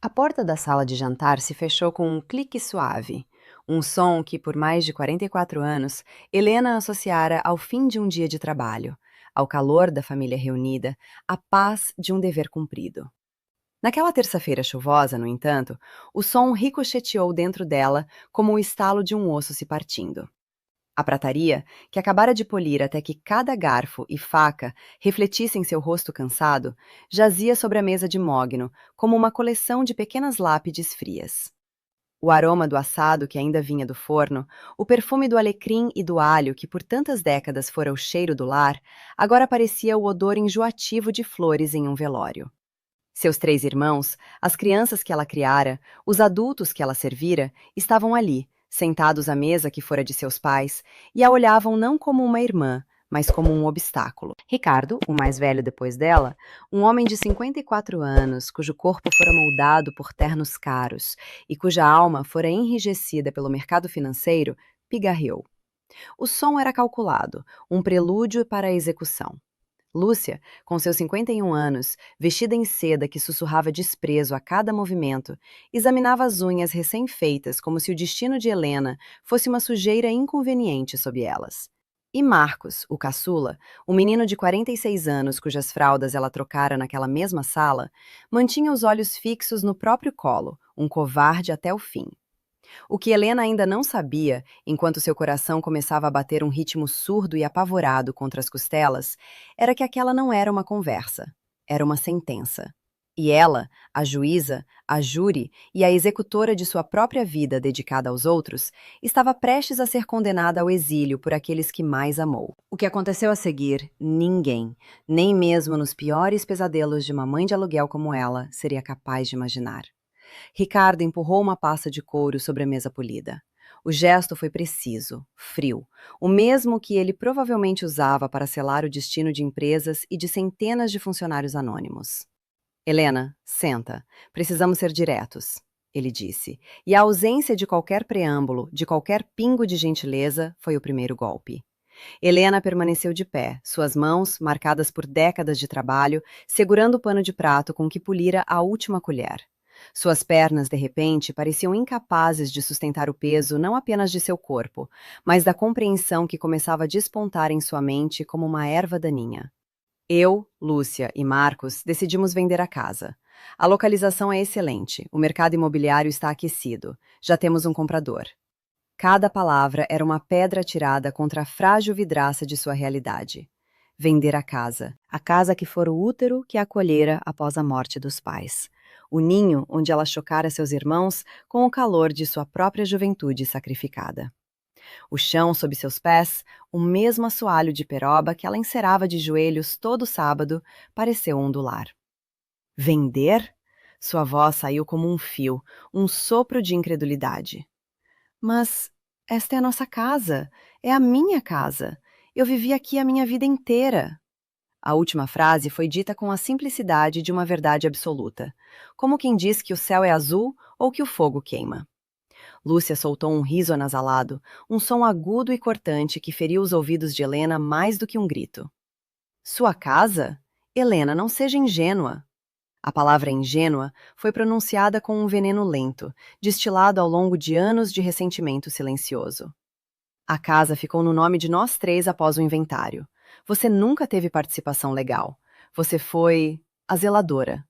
A porta da sala de jantar se fechou com um clique suave, um som que, por mais de 44 anos, Helena associara ao fim de um dia de trabalho, ao calor da família reunida, à paz de um dever cumprido. Naquela terça-feira chuvosa, no entanto, o som ricocheteou dentro dela como o estalo de um osso se partindo. A prataria, que acabara de polir até que cada garfo e faca refletissem seu rosto cansado, jazia sobre a mesa de mogno, como uma coleção de pequenas lápides frias. O aroma do assado que ainda vinha do forno, o perfume do alecrim e do alho que por tantas décadas fora o cheiro do lar, agora parecia o odor enjoativo de flores em um velório. Seus três irmãos, as crianças que ela criara, os adultos que ela servira, estavam ali, sentados à mesa que fora de seus pais, e a olhavam não como uma irmã, mas como um obstáculo. Ricardo, o mais velho depois dela, um homem de 54 anos, cujo corpo fora moldado por ternos caros e cuja alma fora enrijecida pelo mercado financeiro, pigarreou. O som era calculado, um prelúdio para a execução. Lúcia, com seus 51 anos, vestida em seda que sussurrava desprezo a cada movimento, examinava as unhas recém-feitas como se o destino de Helena fosse uma sujeira inconveniente sob elas. E Marcos, o caçula, um menino de 46 anos cujas fraldas ela trocara naquela mesma sala, mantinha os olhos fixos no próprio colo, um covarde até o fim. O que Helena ainda não sabia, enquanto seu coração começava a bater um ritmo surdo e apavorado contra as costelas, era que aquela não era uma conversa, era uma sentença. E ela, a juíza, a júri e a executora de sua própria vida dedicada aos outros, estava prestes a ser condenada ao exílio por aqueles que mais amou. O que aconteceu a seguir, ninguém, nem mesmo nos piores pesadelos de uma mãe de aluguel como ela, seria capaz de imaginar. Ricardo empurrou uma pasta de couro sobre a mesa polida. O gesto foi preciso, frio, o mesmo que ele provavelmente usava para selar o destino de empresas e de centenas de funcionários anônimos. Helena, senta. Precisamos ser diretos, ele disse, e a ausência de qualquer preâmbulo, de qualquer pingo de gentileza, foi o primeiro golpe. Helena permaneceu de pé, suas mãos, marcadas por décadas de trabalho, segurando o pano de prato com que polira a última colher. Suas pernas, de repente, pareciam incapazes de sustentar o peso não apenas de seu corpo, mas da compreensão que começava a despontar em sua mente como uma erva daninha. Eu, Lúcia e Marcos decidimos vender a casa. A localização é excelente, o mercado imobiliário está aquecido, já temos um comprador. Cada palavra era uma pedra atirada contra a frágil vidraça de sua realidade. Vender a casa que fora o útero que a acolhera após a morte dos pais. O ninho onde ela chocara seus irmãos com o calor de sua própria juventude sacrificada. O chão sob seus pés, o mesmo assoalho de peroba que ela encerava de joelhos todo sábado, pareceu ondular. Vender? Sua voz saiu como um fio, um sopro de incredulidade. Mas esta é a nossa casa, é a minha casa. Eu vivi aqui a minha vida inteira. A última frase foi dita com a simplicidade de uma verdade absoluta, como quem diz que o céu é azul ou que o fogo queima. Lúcia soltou um riso anasalado, um som agudo e cortante que feriu os ouvidos de Helena mais do que um grito. Sua casa? Helena, não seja ingênua. A palavra ingênua foi pronunciada com um veneno lento, destilado ao longo de anos de ressentimento silencioso. A casa ficou no nome de nós três após o inventário. Você nunca teve participação legal. Você foi a zeladora.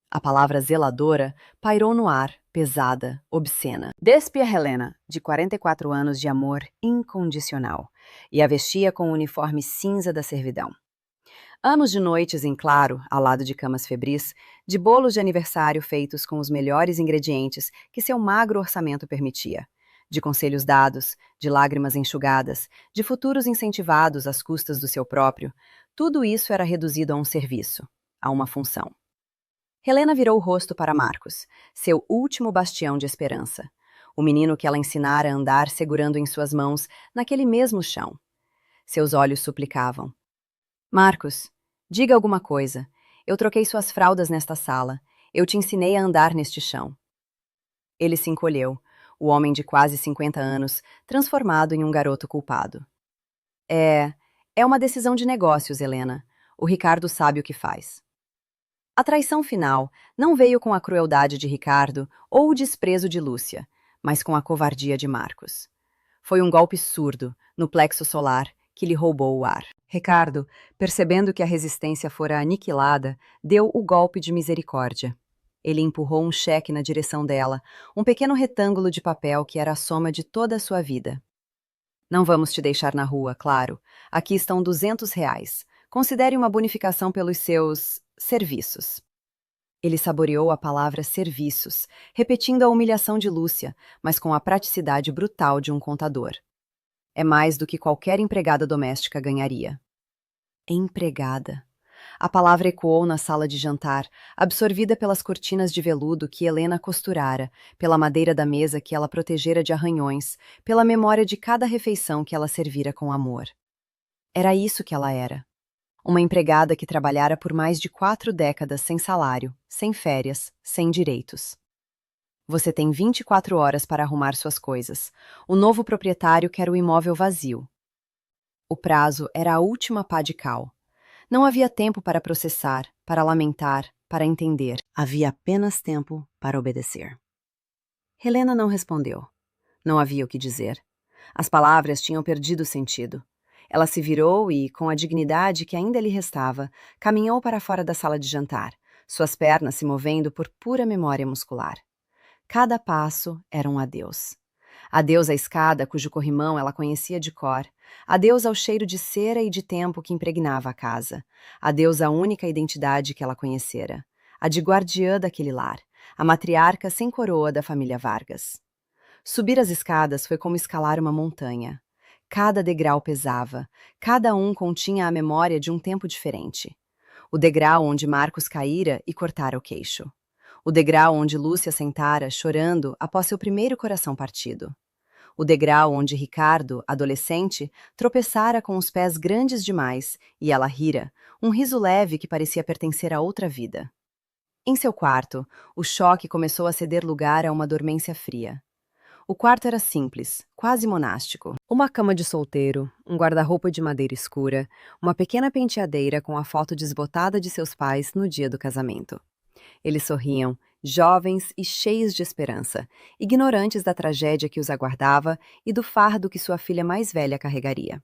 A palavra zeladora pairou no ar, pesada, obscena. Despia Helena, de 44 anos de amor incondicional, e a vestia com o uniforme cinza da servidão. Anos de noites em claro, ao lado de camas febris, de bolos de aniversário feitos com os melhores ingredientes que seu magro orçamento permitia, de conselhos dados, de lágrimas enxugadas, de futuros incentivados às custas do seu próprio, tudo isso era reduzido a um serviço, a uma função. Helena virou o rosto para Marcos, seu último bastião de esperança, o menino que ela ensinara a andar segurando em suas mãos naquele mesmo chão. Seus olhos suplicavam. Marcos, diga alguma coisa. Eu troquei suas fraldas nesta sala. Eu te ensinei a andar neste chão. Ele se encolheu, o homem de quase 50 anos, transformado em um garoto culpado. É uma decisão de negócios, Helena. O Ricardo sabe o que faz. A traição final não veio com a crueldade de Ricardo ou o desprezo de Lúcia, mas com a covardia de Marcos. Foi um golpe surdo, no plexo solar, que lhe roubou o ar. Ricardo, percebendo que a resistência fora aniquilada, deu o golpe de misericórdia. Ele empurrou um cheque na direção dela, um pequeno retângulo de papel que era a soma de toda a sua vida. Não vamos te deixar na rua, claro. Aqui estão R$ 200. Considere uma bonificação pelos seus serviços. Ele saboreou a palavra serviços, repetindo a humilhação de Lúcia, mas com a praticidade brutal de um contador. É mais do que qualquer empregada doméstica ganharia. Empregada. A palavra ecoou na sala de jantar, absorvida pelas cortinas de veludo que Helena costurara, pela madeira da mesa que ela protegera de arranhões, pela memória de cada refeição que ela servira com amor. Era isso que ela era. Uma empregada que trabalhara por mais de 4 décadas sem salário, sem férias, sem direitos. Você tem 24 horas para arrumar suas coisas. O novo proprietário quer o imóvel vazio. O prazo era a última pá de cal. Não havia tempo para processar, para lamentar, para entender. Havia apenas tempo para obedecer. Helena não respondeu. Não havia o que dizer. As palavras tinham perdido sentido. Ela se virou e, com a dignidade que ainda lhe restava, caminhou para fora da sala de jantar, suas pernas se movendo por pura memória muscular. Cada passo era um adeus. Adeus à escada, cujo corrimão ela conhecia de cor. Adeus ao cheiro de cera e de tempo que impregnava a casa. Adeus à única identidade que ela conhecera, a de guardiã daquele lar, a matriarca sem coroa da família Vargas. Subir as escadas foi como escalar uma montanha. Cada degrau pesava, cada um continha a memória de um tempo diferente. O degrau onde Marcos caíra e cortara o queixo. O degrau onde Lúcia sentara, chorando, após seu primeiro coração partido. O degrau onde Ricardo, adolescente, tropeçara com os pés grandes demais e ela rira, um riso leve que parecia pertencer a outra vida. Em seu quarto, o choque começou a ceder lugar a uma dormência fria. O quarto era simples, quase monástico. Uma cama de solteiro, um guarda-roupa de madeira escura, uma pequena penteadeira com a foto desbotada de seus pais no dia do casamento. Eles sorriam, jovens e cheios de esperança, ignorantes da tragédia que os aguardava e do fardo que sua filha mais velha carregaria.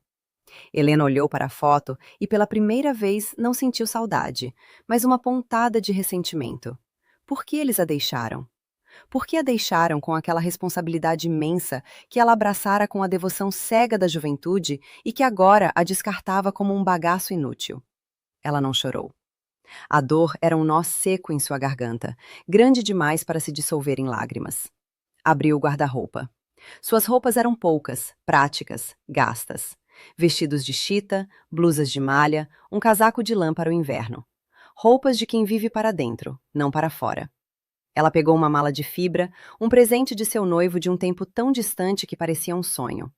Helena olhou para a foto e pela primeira vez não sentiu saudade, mas uma pontada de ressentimento. Por que eles a deixaram? Por que a deixaram com aquela responsabilidade imensa que ela abraçara com a devoção cega da juventude e que agora a descartava como um bagaço inútil? Ela não chorou. A dor era um nó seco em sua garganta, grande demais para se dissolver em lágrimas. Abriu o guarda-roupa. Suas roupas eram poucas, práticas, gastas. Vestidos de chita, blusas de malha, um casaco de lã para o inverno. Roupas de quem vive para dentro, não para fora. Ela pegou uma mala de fibra, um presente de seu noivo de um tempo tão distante que parecia um sonho.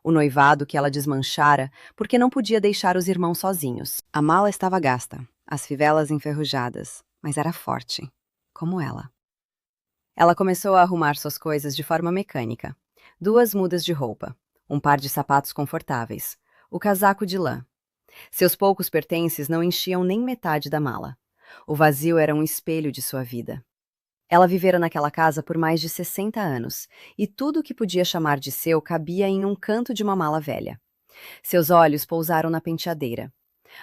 O noivado que ela desmanchara porque não podia deixar os irmãos sozinhos. A mala estava gasta, as fivelas enferrujadas, mas era forte, como ela. Ela começou a arrumar suas coisas de forma mecânica. 2 mudas de roupa, um par de sapatos confortáveis, o casaco de lã. Seus poucos pertences não enchiam nem metade da mala. O vazio era um espelho de sua vida. Ela vivera naquela casa por mais de 60 anos, e tudo o que podia chamar de seu cabia em um canto de uma mala velha. Seus olhos pousaram na penteadeira.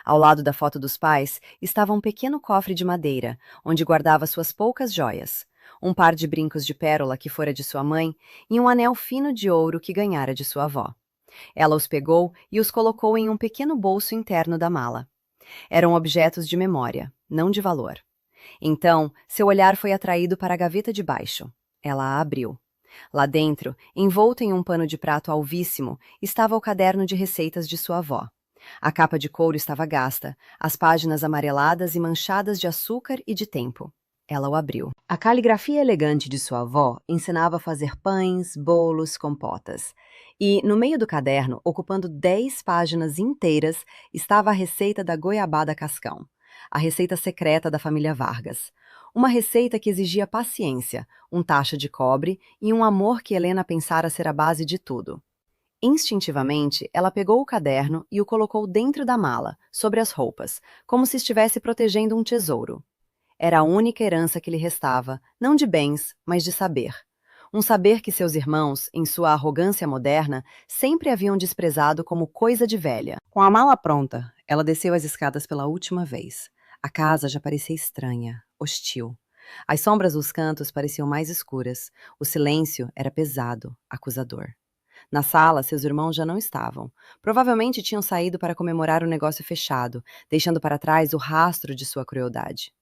Ao lado da foto dos pais estava um pequeno cofre de madeira, onde guardava suas poucas joias, um par de brincos de pérola que fora de sua mãe e um anel fino de ouro que ganhara de sua avó. Ela os pegou e os colocou em um pequeno bolso interno da mala. Eram objetos de memória, não de valor. Então, seu olhar foi atraído para a gaveta de baixo. Ela a abriu. Lá dentro, envolto em um pano de prato alvíssimo, estava o caderno de receitas de sua avó. A capa de couro estava gasta, as páginas amareladas e manchadas de açúcar e de tempo. Ela o abriu. A caligrafia elegante de sua avó ensinava a fazer pães, bolos, compotas. E, no meio do caderno, ocupando 10 páginas inteiras, estava a receita da goiabada cascão. A receita secreta da família Vargas. Uma receita que exigia paciência, um tacho de cobre e um amor que Helena pensara ser a base de tudo. Instintivamente, ela pegou o caderno e o colocou dentro da mala, sobre as roupas, como se estivesse protegendo um tesouro. Era a única herança que lhe restava, não de bens, mas de saber. Um saber que seus irmãos, em sua arrogância moderna, sempre haviam desprezado como coisa de velha. Com a mala pronta, ela desceu as escadas pela última vez. A casa já parecia estranha, hostil. As sombras dos cantos pareciam mais escuras. O silêncio era pesado, acusador. Na sala, seus irmãos já não estavam. Provavelmente tinham saído para comemorar o negócio fechado, deixando para trás o rastro de sua crueldade.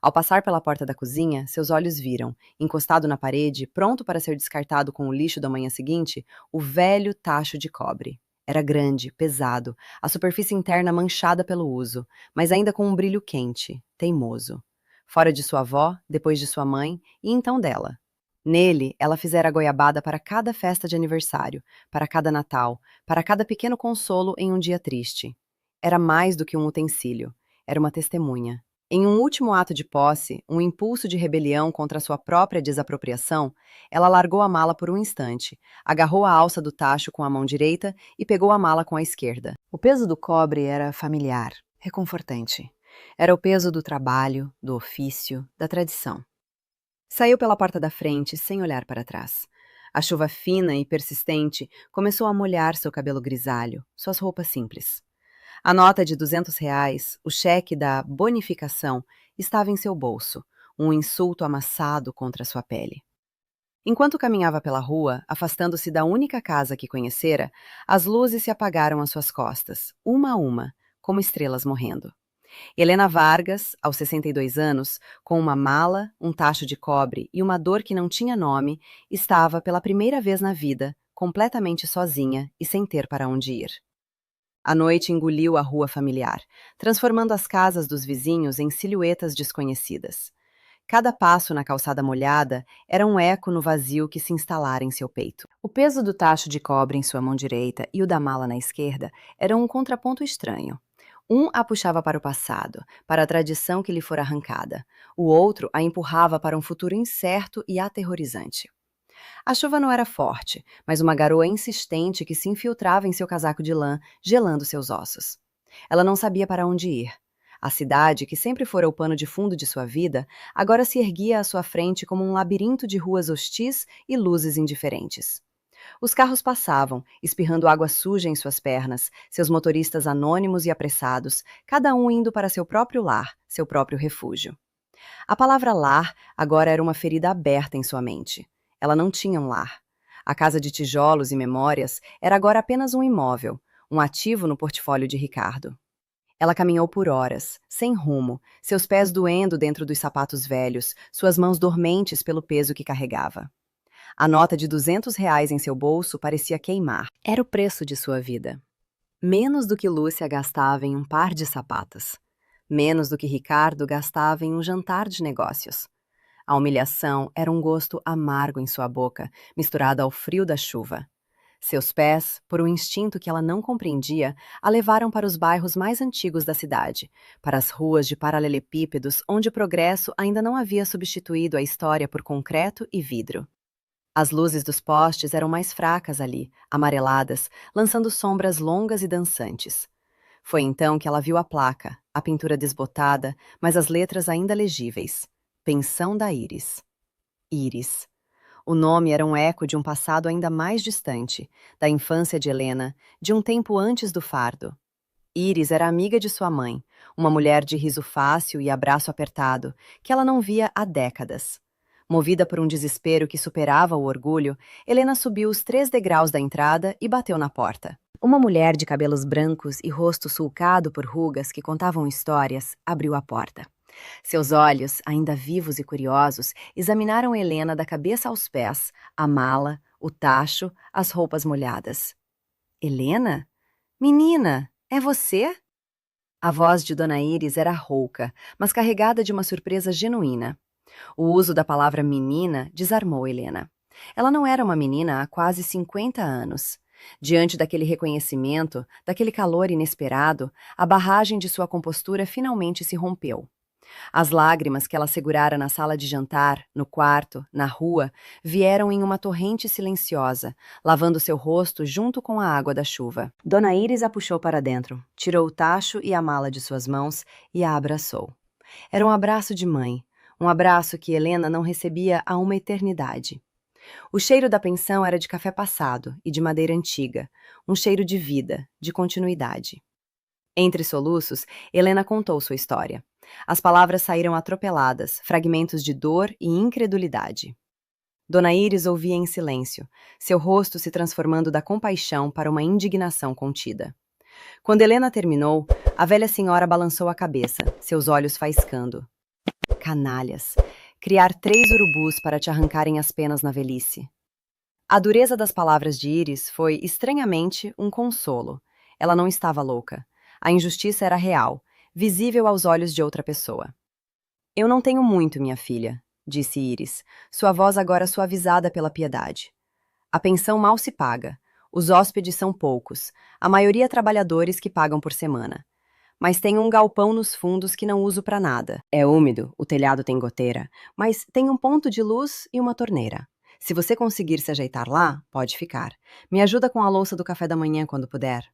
Ao passar pela porta da cozinha, seus olhos viram, encostado na parede, pronto para ser descartado com o lixo da manhã seguinte, o velho tacho de cobre. Era grande, pesado, a superfície interna manchada pelo uso, mas ainda com um brilho quente, teimoso. Fora de sua avó, depois de sua mãe e então dela. Nele, ela fizera a goiabada para cada festa de aniversário, para cada Natal, para cada pequeno consolo em um dia triste. Era mais do que um utensílio, era uma testemunha. Em um último ato de posse, um impulso de rebelião contra sua própria desapropriação, ela largou a mala por um instante, agarrou a alça do tacho com a mão direita e pegou a mala com a esquerda. O peso do cobre era familiar, reconfortante. Era o peso do trabalho, do ofício, da tradição. Saiu pela porta da frente, sem olhar para trás. A chuva fina e persistente começou a molhar seu cabelo grisalho, suas roupas simples. A nota de R$ 200, o cheque da bonificação, estava em seu bolso, um insulto amassado contra sua pele. Enquanto caminhava pela rua, afastando-se da única casa que conhecera, as luzes se apagaram às suas costas, uma a uma, como estrelas morrendo. Helena Vargas, aos 62 anos, com uma mala, um tacho de cobre e uma dor que não tinha nome, estava, pela primeira vez na vida, completamente sozinha e sem ter para onde ir. A noite engoliu a rua familiar, transformando as casas dos vizinhos em silhuetas desconhecidas. Cada passo na calçada molhada era um eco no vazio que se instalara em seu peito. O peso do tacho de cobre em sua mão direita e o da mala na esquerda eram um contraponto estranho. Um a puxava para o passado, para a tradição que lhe fora arrancada. O outro a empurrava para um futuro incerto e aterrorizante. A chuva não era forte, mas uma garoa insistente que se infiltrava em seu casaco de lã, gelando seus ossos. Ela não sabia para onde ir. A cidade, que sempre fora o pano de fundo de sua vida, agora se erguia à sua frente como um labirinto de ruas hostis e luzes indiferentes. Os carros passavam, espirrando água suja em suas pernas, seus motoristas anônimos e apressados, cada um indo para seu próprio lar, seu próprio refúgio. A palavra lar agora era uma ferida aberta em sua mente. Ela não tinha um lar. A casa de tijolos e memórias era agora apenas um imóvel, um ativo no portfólio de Ricardo. Ela caminhou por horas, sem rumo, seus pés doendo dentro dos sapatos velhos, suas mãos dormentes pelo peso que carregava. A nota de R$ 200 em seu bolso parecia queimar. Era o preço de sua vida. Menos do que Lúcia gastava em um par de sapatos. Menos do que Ricardo gastava em um jantar de negócios. A humilhação era um gosto amargo em sua boca, misturado ao frio da chuva. Seus pés, por um instinto que ela não compreendia, a levaram para os bairros mais antigos da cidade, para as ruas de paralelepípedos onde o progresso ainda não havia substituído a história por concreto e vidro. As luzes dos postes eram mais fracas ali, amareladas, lançando sombras longas e dançantes. Foi então que ela viu a placa, a pintura desbotada, mas as letras ainda legíveis. Pensão da Íris. Íris. O nome era um eco de um passado ainda mais distante, da infância de Helena, de um tempo antes do fardo. Íris era amiga de sua mãe, uma mulher de riso fácil e abraço apertado, que ela não via há décadas. Movida por um desespero que superava o orgulho, Helena subiu os 3 degraus da entrada e bateu na porta. Uma mulher de cabelos brancos e rosto sulcado por rugas que contavam histórias abriu a porta. Seus olhos, ainda vivos e curiosos, examinaram Helena da cabeça aos pés, a mala, o tacho, as roupas molhadas. Helena? Menina, é você? A voz de Dona Íris era rouca, mas carregada de uma surpresa genuína. O uso da palavra menina desarmou Helena. Ela não era uma menina há quase 50 anos. Diante daquele reconhecimento, daquele calor inesperado, a barragem de sua compostura finalmente se rompeu. As lágrimas que ela segurara na sala de jantar, no quarto, na rua, vieram em uma torrente silenciosa, lavando seu rosto junto com a água da chuva. Dona Íris a puxou para dentro, tirou o tacho e a mala de suas mãos e a abraçou. Era um abraço de mãe, Um abraço que Helena não recebia há uma eternidade. O cheiro da pensão era de café passado e de madeira antiga, um cheiro de vida, de continuidade. Entre soluços, Helena contou sua história. As palavras saíram atropeladas, fragmentos de dor e incredulidade. Dona Íris ouvia em silêncio, seu rosto se transformando da compaixão para uma indignação contida. Quando Helena terminou, a velha senhora balançou a cabeça, seus olhos faiscando. Canalhas! Criar 3 urubus para te arrancarem as penas na velhice. A dureza das palavras de Íris foi, estranhamente, um consolo. Ela não estava louca. A injustiça era real, visível aos olhos de outra pessoa. Eu não tenho muito, minha filha, disse Íris, sua voz agora suavizada pela piedade. A pensão mal se paga. Os hóspedes são poucos, a maioria trabalhadores que pagam por semana. Mas tem um galpão nos fundos que não uso para nada. É úmido, o telhado tem goteira, mas tem um ponto de luz e uma torneira. Se você conseguir se ajeitar lá, pode ficar. Me ajuda com a louça do café da manhã quando puder.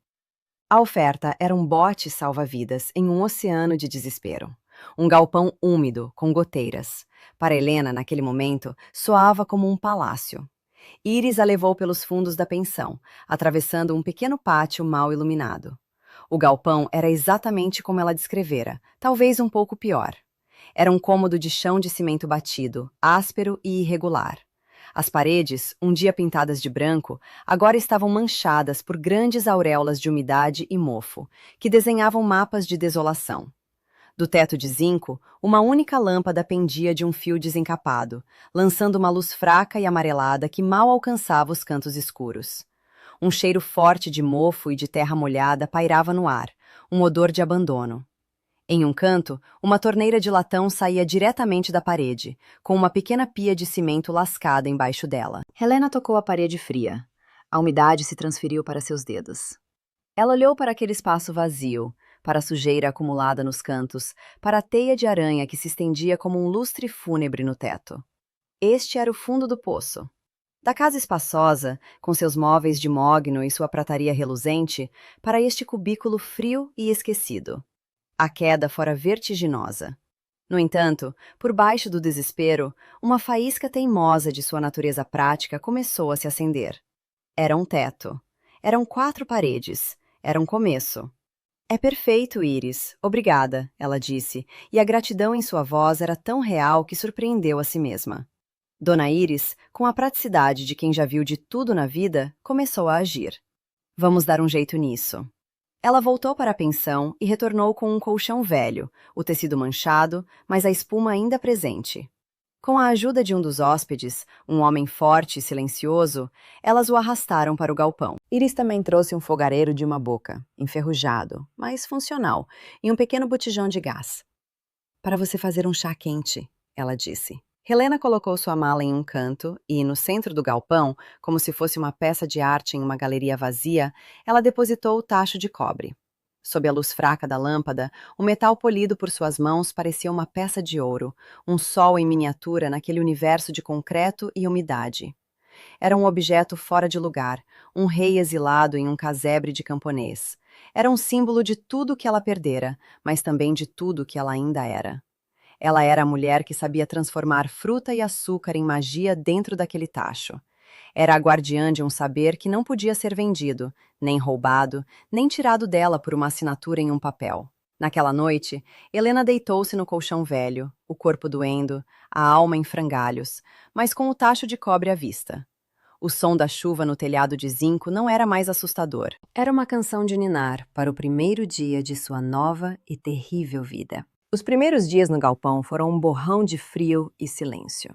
A oferta era um bote salva-vidas em um oceano de desespero. Um galpão úmido, com goteiras. Para Helena, naquele momento, soava como um palácio. Íris a levou pelos fundos da pensão, atravessando um pequeno pátio mal iluminado. O galpão era exatamente como ela descrevera, talvez um pouco pior. Era um cômodo de chão de cimento batido, áspero e irregular. As paredes, um dia pintadas de branco, agora estavam manchadas por grandes auréolas de umidade e mofo, que desenhavam mapas de desolação. Do teto de zinco, uma única lâmpada pendia de um fio desencapado, lançando uma luz fraca e amarelada que mal alcançava os cantos escuros. Um cheiro forte de mofo e de terra molhada pairava no ar, um odor de abandono. Em um canto, uma torneira de latão saía diretamente da parede, com uma pequena pia de cimento lascada embaixo dela. Helena tocou a parede fria. A umidade se transferiu para seus dedos. Ela olhou para aquele espaço vazio, para a sujeira acumulada nos cantos, para a teia de aranha que se estendia como um lustre fúnebre no teto. Este era o fundo do poço. Da casa espaçosa, com seus móveis de mogno e sua prataria reluzente, para este cubículo frio e esquecido. A queda fora vertiginosa. No entanto, por baixo do desespero, uma faísca teimosa de sua natureza prática começou a se acender. Era um teto. Eram 4 paredes. Era um começo. É perfeito, Íris. Obrigada, ela disse, e a gratidão em sua voz era tão real que surpreendeu a si mesma. Dona Íris, com a praticidade de quem já viu de tudo na vida, começou a agir. Vamos dar um jeito nisso. Ela voltou para a pensão e retornou com um colchão velho, o tecido manchado, mas a espuma ainda presente. Com a ajuda de um dos hóspedes, um homem forte e silencioso, elas o arrastaram para o galpão. Iris também trouxe um fogareiro de uma boca, enferrujado, mas funcional, e um pequeno botijão de gás. Para você fazer um chá quente, ela disse. Helena colocou sua mala em um canto e, no centro do galpão, como se fosse uma peça de arte em uma galeria vazia, ela depositou o tacho de cobre. Sob a luz fraca da lâmpada, o metal polido por suas mãos parecia uma peça de ouro, um sol em miniatura naquele universo de concreto e umidade. Era um objeto fora de lugar, um rei exilado em um casebre de camponês. Era um símbolo de tudo que ela perdera, mas também de tudo que ela ainda era. Ela era a mulher que sabia transformar fruta e açúcar em magia dentro daquele tacho. Era a guardiã de um saber que não podia ser vendido, nem roubado, nem tirado dela por uma assinatura em um papel. Naquela noite, Helena deitou-se no colchão velho, o corpo doendo, a alma em frangalhos, mas com o tacho de cobre à vista. O som da chuva no telhado de zinco não era mais assustador. Era uma canção de ninar para o primeiro dia de sua nova e terrível vida. Os primeiros dias no galpão foram um borrão de frio e silêncio.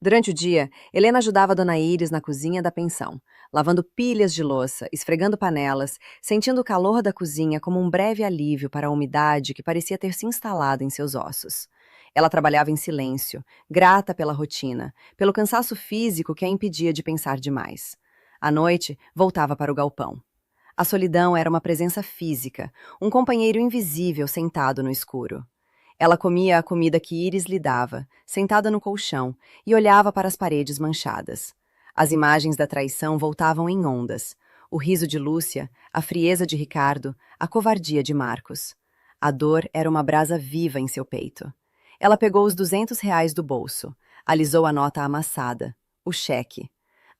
Durante o dia, Helena ajudava Dona Íris na cozinha da pensão, lavando pilhas de louça, esfregando panelas, sentindo o calor da cozinha como um breve alívio para a umidade que parecia ter se instalado em seus ossos. Ela trabalhava em silêncio, grata pela rotina, pelo cansaço físico que a impedia de pensar demais. À noite, voltava para o galpão. A solidão era uma presença física, um companheiro invisível sentado no escuro. Ela comia a comida que Íris lhe dava, sentada no colchão, e olhava para as paredes manchadas. As imagens da traição voltavam em ondas. O riso de Lúcia, a frieza de Ricardo, a covardia de Marcos. A dor era uma brasa viva em seu peito. Ela pegou os R$ 200 do bolso, alisou a nota amassada, o cheque.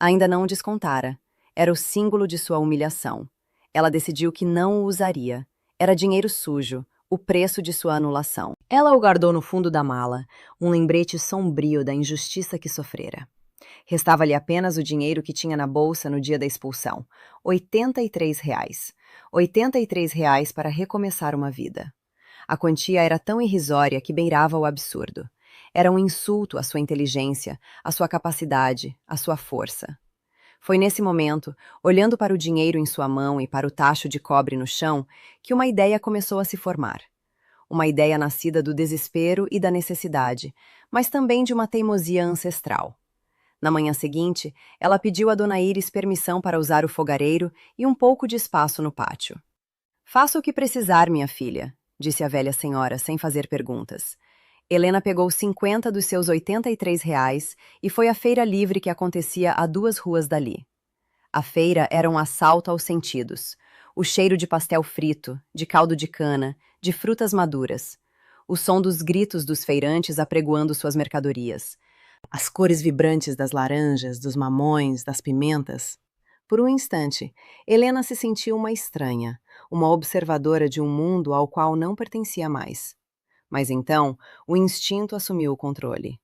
Ainda não o descontara. Era o símbolo de sua humilhação. Ela decidiu que não o usaria. Era dinheiro sujo, o preço de sua anulação. Ela o guardou no fundo da mala, um lembrete sombrio da injustiça que sofrera. Restava-lhe apenas o dinheiro que tinha na bolsa no dia da expulsão, R$ 83. R$ 83 para recomeçar uma vida. A quantia era tão irrisória que beirava o absurdo. Era um insulto à sua inteligência, à sua capacidade, à sua força. Foi nesse momento, olhando para o dinheiro em sua mão e para o tacho de cobre no chão, que uma ideia começou a se formar. Uma ideia nascida do desespero e da necessidade, mas também de uma teimosia ancestral. Na manhã seguinte, ela pediu a Dona Iris permissão para usar o fogareiro e um pouco de espaço no pátio. "Faça o que precisar, minha filha", disse a velha senhora, sem fazer perguntas. Helena pegou 50 dos seus R$ 83 e foi à feira livre que acontecia a 2 ruas dali. A feira era um assalto aos sentidos. O cheiro de pastel frito, de caldo de cana, de frutas maduras. O som dos gritos dos feirantes apregoando suas mercadorias. As cores vibrantes das laranjas, dos mamões, das pimentas. Por um instante, Helena se sentiu uma estranha, uma observadora de um mundo ao qual não pertencia mais. Mas então, o instinto assumiu o controle.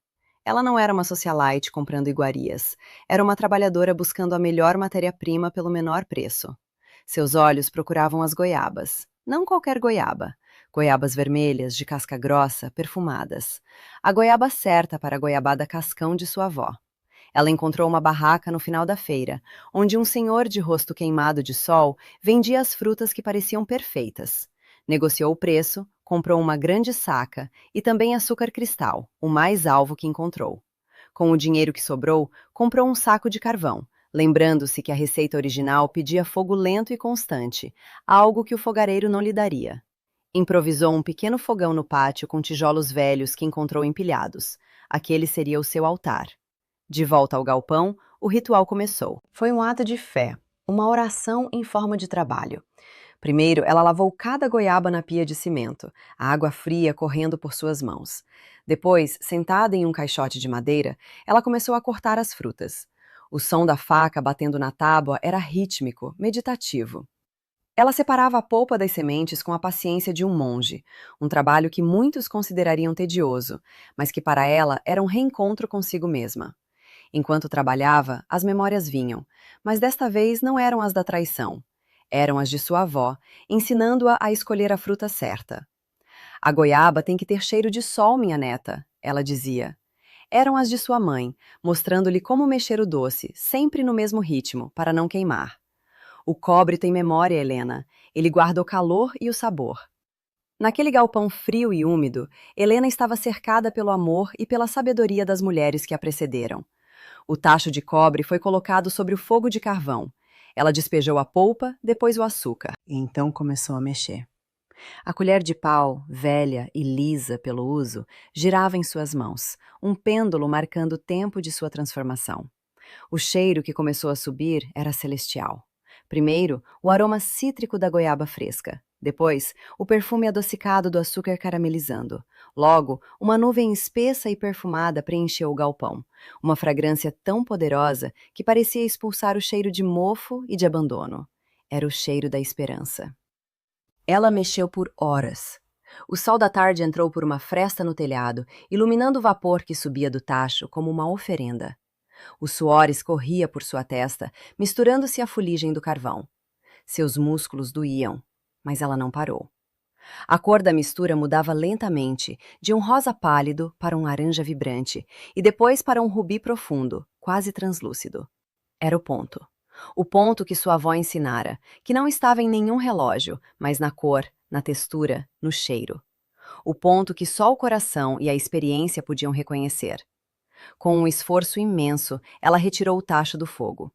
Ela não era uma socialite comprando iguarias. Era uma trabalhadora buscando a melhor matéria-prima pelo menor preço. Seus olhos procuravam as goiabas. Não qualquer goiaba. Goiabas vermelhas, de casca grossa, perfumadas. A goiaba certa para a goiabada cascão de sua avó. Ela encontrou uma barraca no final da feira, onde um senhor de rosto queimado de sol vendia as frutas que pareciam perfeitas. Negociou o preço, comprou uma grande saca e também açúcar cristal, o mais alvo que encontrou. Com o dinheiro que sobrou, comprou um saco de carvão, lembrando-se que a receita original pedia fogo lento e constante, algo que o fogareiro não lhe daria. Improvisou um pequeno fogão no pátio com tijolos velhos que encontrou empilhados. Aquele seria o seu altar. De volta ao galpão, o ritual começou. Foi um ato de fé, uma oração em forma de trabalho. Primeiro, ela lavou cada goiaba na pia de cimento, a água fria correndo por suas mãos. Depois, sentada em um caixote de madeira, ela começou a cortar as frutas. O som da faca batendo na tábua era rítmico, meditativo. Ela separava a polpa das sementes com a paciência de um monge, um trabalho que muitos considerariam tedioso, mas que para ela era um reencontro consigo mesma. Enquanto trabalhava, as memórias vinham, mas desta vez não eram as da traição. Eram as de sua avó, ensinando-a a escolher a fruta certa. "A goiaba tem que ter cheiro de sol, minha neta", ela dizia. Eram as de sua mãe, mostrando-lhe como mexer o doce, sempre no mesmo ritmo, para não queimar. "O cobre tem memória, Helena. Ele guarda o calor e o sabor." Naquele galpão frio e úmido, Helena estava cercada pelo amor e pela sabedoria das mulheres que a precederam. O tacho de cobre foi colocado sobre o fogo de carvão. Ela despejou a polpa, depois o açúcar. E então começou a mexer. A colher de pau, velha e lisa pelo uso, girava em suas mãos, um pêndulo marcando o tempo de sua transformação. O cheiro que começou a subir era celestial. Primeiro, o aroma cítrico da goiaba fresca. Depois, o perfume adocicado do açúcar caramelizando. Logo, uma nuvem espessa e perfumada preencheu o galpão. Uma fragrância tão poderosa que parecia expulsar o cheiro de mofo e de abandono. Era o cheiro da esperança. Ela mexeu por horas. O sol da tarde entrou por uma fresta no telhado, iluminando o vapor que subia do tacho como uma oferenda. O suor escorria por sua testa, misturando-se à fuligem do carvão. Seus músculos doíam, mas ela não parou. A cor da mistura mudava lentamente, de um rosa pálido para um laranja vibrante, e depois para um rubi profundo, quase translúcido. Era o ponto. O ponto que sua avó ensinara, que não estava em nenhum relógio, mas na cor, na textura, no cheiro. O ponto que só o coração e a experiência podiam reconhecer. Com um esforço imenso, ela retirou o tacho do fogo.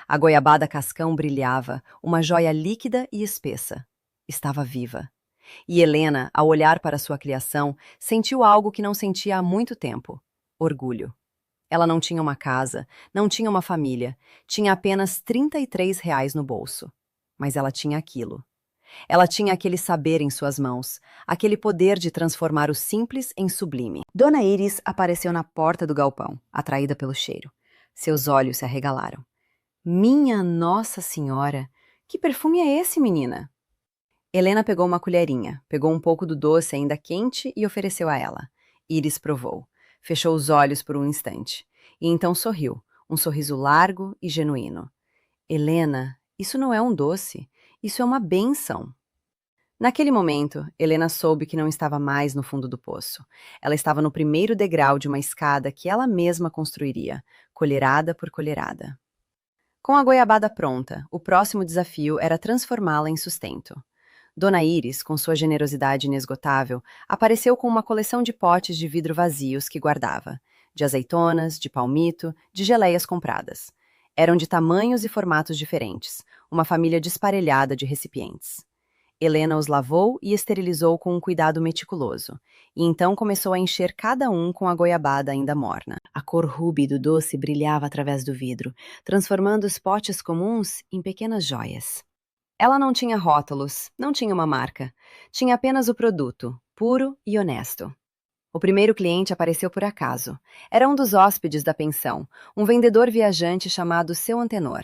A goiabada cascão brilhava, uma joia líquida e espessa. Estava viva. E Helena, ao olhar para sua criação, sentiu algo que não sentia há muito tempo: orgulho. Ela não tinha uma casa, não tinha uma família, tinha apenas R$ 33 no bolso. Mas ela tinha aquilo. Ela tinha aquele saber em suas mãos, aquele poder de transformar o simples em sublime. Dona Iris apareceu na porta do galpão, atraída pelo cheiro. Seus olhos se arregalaram. Minha Nossa Senhora! Que perfume é esse, menina? Helena pegou uma colherinha, pegou um pouco do doce ainda quente e ofereceu a ela. Iris provou. Fechou os olhos por um instante. E então sorriu, um sorriso largo e genuíno. Helena, isso não é um doce, isso é uma bênção. Naquele momento, Helena soube que não estava mais no fundo do poço. Ela estava no primeiro degrau de uma escada que ela mesma construiria, colherada por colherada. Com a goiabada pronta, o próximo desafio era transformá-la em sustento. Dona Iris, com sua generosidade inesgotável, apareceu com uma coleção de potes de vidro vazios que guardava, de azeitonas, de palmito, de geleias compradas. Eram de tamanhos e formatos diferentes, uma família desparelhada de recipientes. Helena os lavou e esterilizou com um cuidado meticuloso, e então começou a encher cada um com a goiabada ainda morna. A cor rubi do doce brilhava através do vidro, transformando os potes comuns em pequenas joias. Ela não tinha rótulos, não tinha uma marca. Tinha apenas o produto, puro e honesto. O primeiro cliente apareceu por acaso. Era um dos hóspedes da pensão, um vendedor viajante chamado Seu Antenor.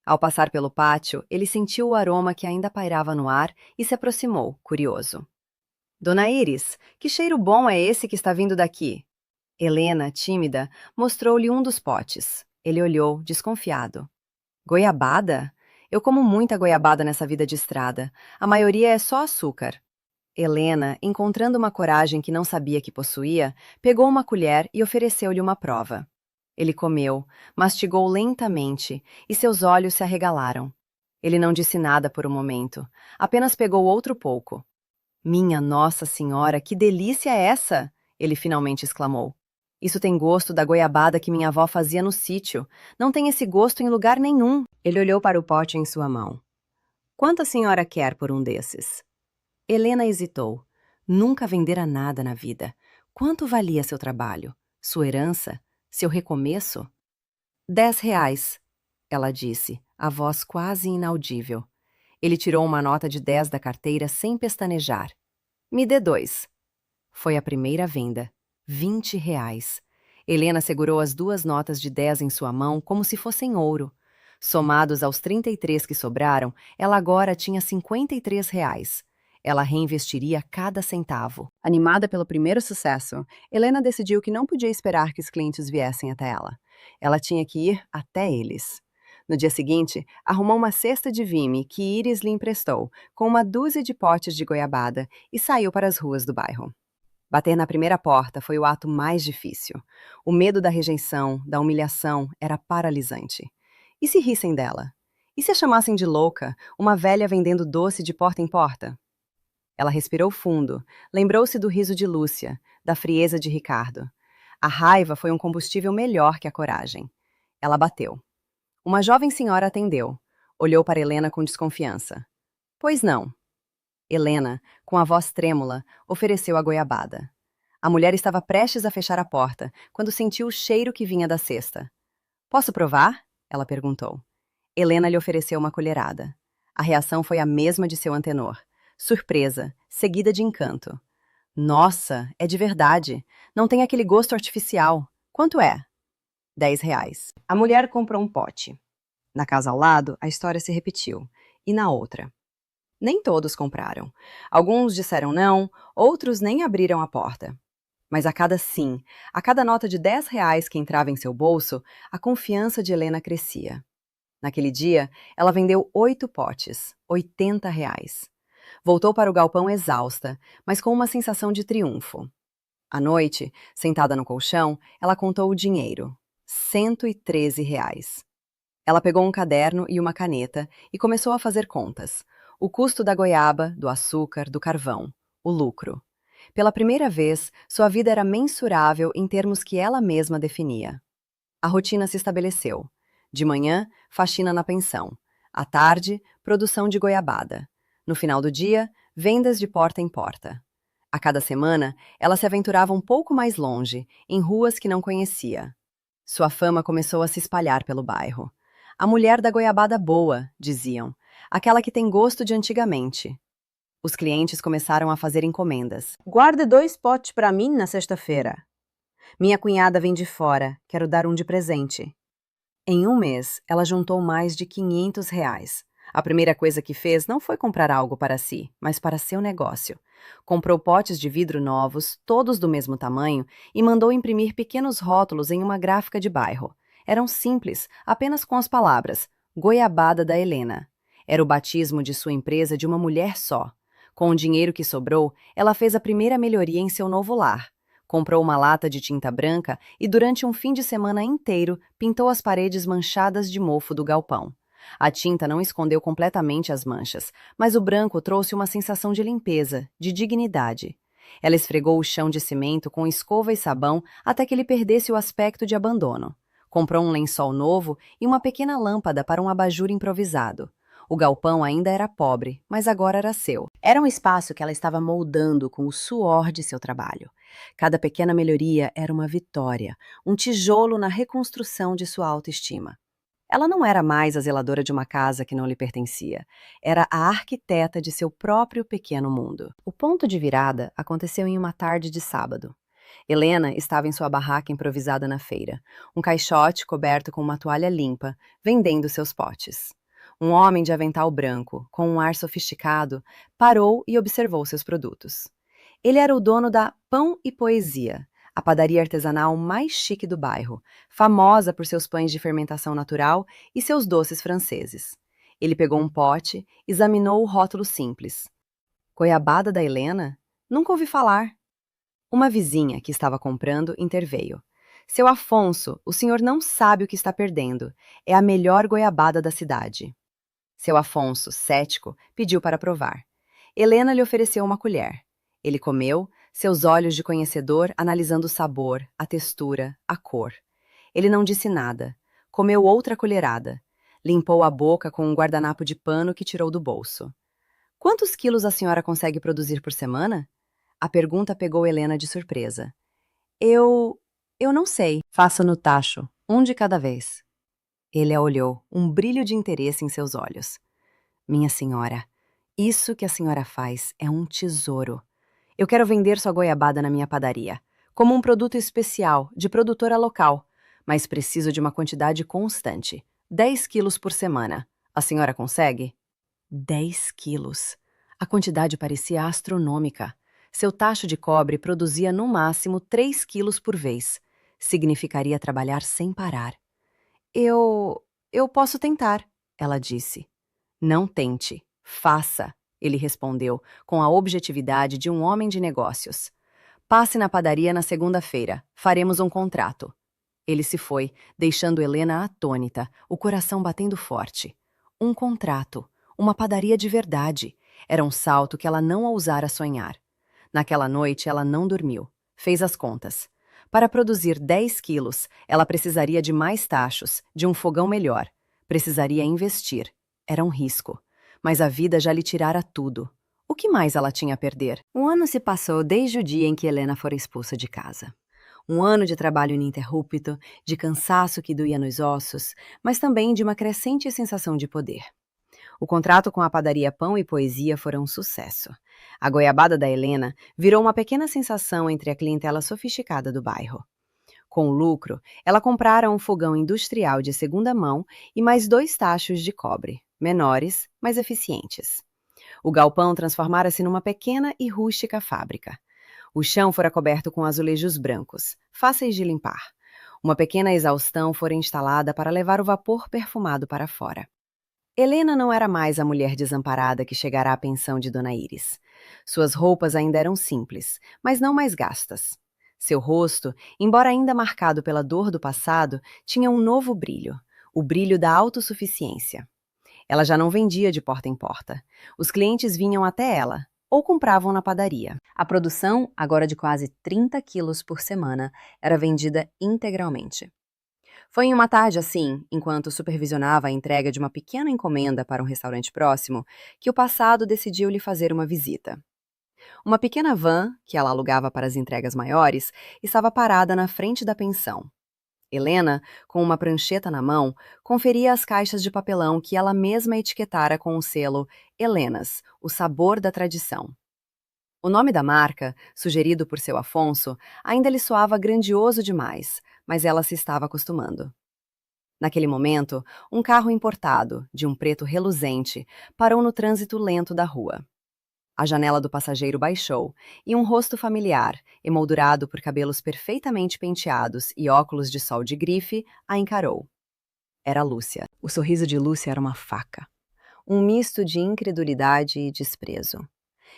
Ao passar pelo pátio, ele sentiu o aroma que ainda pairava no ar e se aproximou, curioso. Dona Iris, que cheiro bom é esse que está vindo daqui? Helena, tímida, mostrou-lhe um dos potes. Ele olhou, desconfiado. Goiabada? Eu como muita goiabada nessa vida de estrada. A maioria é só açúcar. Helena, encontrando uma coragem que não sabia que possuía, pegou uma colher e ofereceu-lhe uma prova. Ele comeu, mastigou lentamente, e seus olhos se arregalaram. Ele não disse nada por um momento, apenas pegou outro pouco. Minha Nossa Senhora, que delícia é essa? Ele finalmente exclamou. Isso tem gosto da goiabada que minha avó fazia no sítio. Não tem esse gosto em lugar nenhum. Ele olhou para o pote em sua mão. Quanto a senhora quer por um desses? Helena hesitou. Nunca vendera nada na vida. Quanto valia seu trabalho? Sua herança? Seu recomeço? 10 reais, ela disse, a voz quase inaudível. Ele tirou uma nota de 10 da carteira sem pestanejar. Me dê 2. Foi a primeira venda. 20 reais. Helena segurou as 2 notas de 10 em sua mão como se fossem ouro. Somados aos 33 que sobraram, ela agora tinha 53 reais. Ela reinvestiria cada centavo. Animada pelo primeiro sucesso, Helena decidiu que não podia esperar que os clientes viessem até ela. Ela tinha que ir até eles. No dia seguinte, arrumou uma cesta de vime que Iris lhe emprestou, com uma dúzia de potes de goiabada, e saiu para as ruas do bairro. Bater na primeira porta foi o ato mais difícil. O medo da rejeição, da humilhação, era paralisante. E se rissem dela? E se a chamassem de louca, uma velha vendendo doce de porta em porta? Ela respirou fundo, lembrou-se do riso de Lúcia, da frieza de Ricardo. A raiva foi um combustível melhor que a coragem. Ela bateu. Uma jovem senhora atendeu. Olhou para Helena com desconfiança. Pois não. Helena, com a voz trêmula, ofereceu a goiabada. A mulher estava prestes a fechar a porta, quando sentiu o cheiro que vinha da cesta. Posso provar? Ela perguntou. Helena lhe ofereceu uma colherada. A reação foi a mesma de seu antenor. Surpresa, seguida de encanto. Nossa, é de verdade. Não tem aquele gosto artificial. Quanto é? 10 reais. A mulher comprou um pote. Na casa ao lado, a história se repetiu. E na outra. Nem todos compraram. Alguns disseram não, outros nem abriram a porta. Mas a cada sim, a cada nota de 10 reais que entrava em seu bolso, a confiança de Helena crescia. Naquele dia, ela vendeu 8 potes, 80 reais. Voltou para o galpão exausta, mas com uma sensação de triunfo. À noite, sentada no colchão, ela contou o dinheiro. 113 reais. Ela pegou um caderno e uma caneta e começou a fazer contas. O custo da goiaba, do açúcar, do carvão. O lucro. Pela primeira vez, sua vida era mensurável em termos que ela mesma definia. A rotina se estabeleceu. De manhã, faxina na pensão. À tarde, produção de goiabada. No final do dia, vendas de porta em porta. A cada semana, ela se aventurava um pouco mais longe, em ruas que não conhecia. Sua fama começou a se espalhar pelo bairro. A mulher da goiabada boa, diziam. Aquela que tem gosto de antigamente. Os clientes começaram a fazer encomendas. Guarde 2 potes para mim na sexta-feira. Minha cunhada vem de fora, quero dar um de presente. Em um mês, ela juntou mais de R$ 500. A primeira coisa que fez não foi comprar algo para si, mas para seu negócio. Comprou potes de vidro novos, todos do mesmo tamanho, e mandou imprimir pequenos rótulos em uma gráfica de bairro. Eram simples, apenas com as palavras Goiabada da Helena. Era o batismo de sua empresa de uma mulher só. Com o dinheiro que sobrou, ela fez a primeira melhoria em seu novo lar. Comprou uma lata de tinta branca e, durante um fim de semana inteiro, pintou as paredes manchadas de mofo do galpão. A tinta não escondeu completamente as manchas, mas o branco trouxe uma sensação de limpeza, de dignidade. Ela esfregou o chão de cimento com escova e sabão até que ele perdesse o aspecto de abandono. Comprou um lençol novo e uma pequena lâmpada para um abajur improvisado. O galpão ainda era pobre, mas agora era seu. Era um espaço que ela estava moldando com o suor de seu trabalho. Cada pequena melhoria era uma vitória, um tijolo na reconstrução de sua autoestima. Ela não era mais a zeladora de uma casa que não lhe pertencia. Era a arquiteta de seu próprio pequeno mundo. O ponto de virada aconteceu em uma tarde de sábado. Helena estava em sua barraca improvisada na feira, um caixote coberto com uma toalha limpa, vendendo seus potes. Um homem de avental branco, com um ar sofisticado, parou e observou seus produtos. Ele era o dono da Pão e Poesia, a padaria artesanal mais chique do bairro, famosa por seus pães de fermentação natural e seus doces franceses. Ele pegou um pote, examinou o rótulo simples. Goiabada da Helena? Nunca ouvi falar. Uma vizinha que estava comprando interveio. Seu Afonso, o senhor não sabe o que está perdendo. É a melhor goiabada da cidade. Seu Afonso, cético, pediu para provar. Helena lhe ofereceu uma colher. Ele comeu, seus olhos de conhecedor analisando o sabor, a textura, a cor. Ele não disse nada. Comeu outra colherada. Limpou a boca com um guardanapo de pano que tirou do bolso. Quantos quilos a senhora consegue produzir por semana? A pergunta pegou Helena de surpresa. Eu não sei. Faça no tacho, um de cada vez. Ele a olhou, um brilho de interesse em seus olhos. Minha senhora, isso que a senhora faz é um tesouro. Eu quero vender sua goiabada na minha padaria, como um produto especial, de produtora local, mas preciso de uma quantidade constante, 10 quilos por semana. A senhora consegue? 10 quilos. A quantidade parecia astronômica. Seu tacho de cobre produzia no máximo 3 quilos por vez. Significaria trabalhar sem parar. Eu posso tentar, ela disse. Não tente, faça, ele respondeu, com a objetividade de um homem de negócios. Passe na padaria na segunda-feira, faremos um contrato. Ele se foi, deixando Helena atônita, o coração batendo forte. Um contrato, uma padaria de verdade. Era um salto que ela não ousara sonhar. Naquela noite ela não dormiu. Fez as contas. Para produzir 10 quilos, ela precisaria de mais tachos, de um fogão melhor. Precisaria investir. Era um risco. Mas a vida já lhe tirara tudo. O que mais ela tinha a perder? Um ano se passou desde o dia em que Helena fora expulsa de casa. Um ano de trabalho ininterrupto, de cansaço que doía nos ossos, mas também de uma crescente sensação de poder. O contrato com a padaria Pão e Poesia foi um sucesso. A goiabada da Helena virou uma pequena sensação entre a clientela sofisticada do bairro. Com o lucro, ela comprara um fogão industrial de segunda mão e mais 2 tachos de cobre, menores, mas eficientes. O galpão transformara-se numa pequena e rústica fábrica. O chão fora coberto com azulejos brancos, fáceis de limpar. Uma pequena exaustão fora instalada para levar o vapor perfumado para fora. Helena não era mais a mulher desamparada que chegara à pensão de Dona Iris. Suas roupas ainda eram simples, mas não mais gastas. Seu rosto, embora ainda marcado pela dor do passado, tinha um novo brilho, o brilho da autossuficiência. Ela já não vendia de porta em porta. Os clientes vinham até ela, ou compravam na padaria. A produção, agora de quase 30 quilos por semana, era vendida integralmente. Foi em uma tarde assim, enquanto supervisionava a entrega de uma pequena encomenda para um restaurante próximo, que o passado decidiu lhe fazer uma visita. Uma pequena van, que ela alugava para as entregas maiores, estava parada na frente da pensão. Helena, com uma prancheta na mão, conferia as caixas de papelão que ela mesma etiquetara com o selo Helenas, o sabor da tradição. O nome da marca, sugerido por seu Afonso, ainda lhe soava grandioso demais, mas ela se estava acostumando. Naquele momento, um carro importado, de um preto reluzente, parou no trânsito lento da rua. A janela do passageiro baixou, e um rosto familiar, emoldurado por cabelos perfeitamente penteados e óculos de sol de grife, a encarou. Era Lúcia. O sorriso de Lúcia era uma faca. Um misto de incredulidade e desprezo.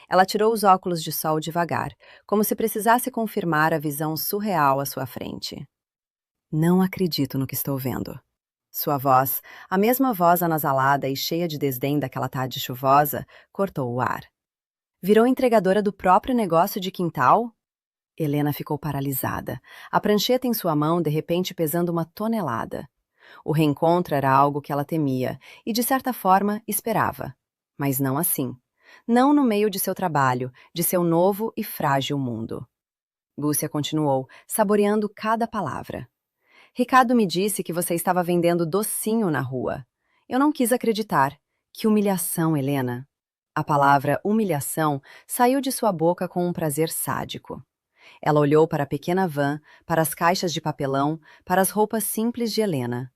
Ela tirou os óculos de sol devagar, como se precisasse confirmar a visão surreal à sua frente. Não acredito no que estou vendo. Sua voz, a mesma voz anasalada e cheia de desdém daquela tarde chuvosa, cortou o ar. Virou entregadora do próprio negócio de quintal? Helena ficou paralisada, a prancheta em sua mão de repente pesando 1 tonelada. O reencontro era algo que ela temia e, de certa forma, esperava. Mas não assim. Não no meio de seu trabalho, de seu novo e frágil mundo. Lúcia continuou, saboreando cada palavra. Ricardo me disse que você estava vendendo docinho na rua. Eu não quis acreditar. Que humilhação, Helena. A palavra humilhação saiu de sua boca com um prazer sádico. Ela olhou para a pequena van, para as caixas de papelão, para as roupas simples de Helena.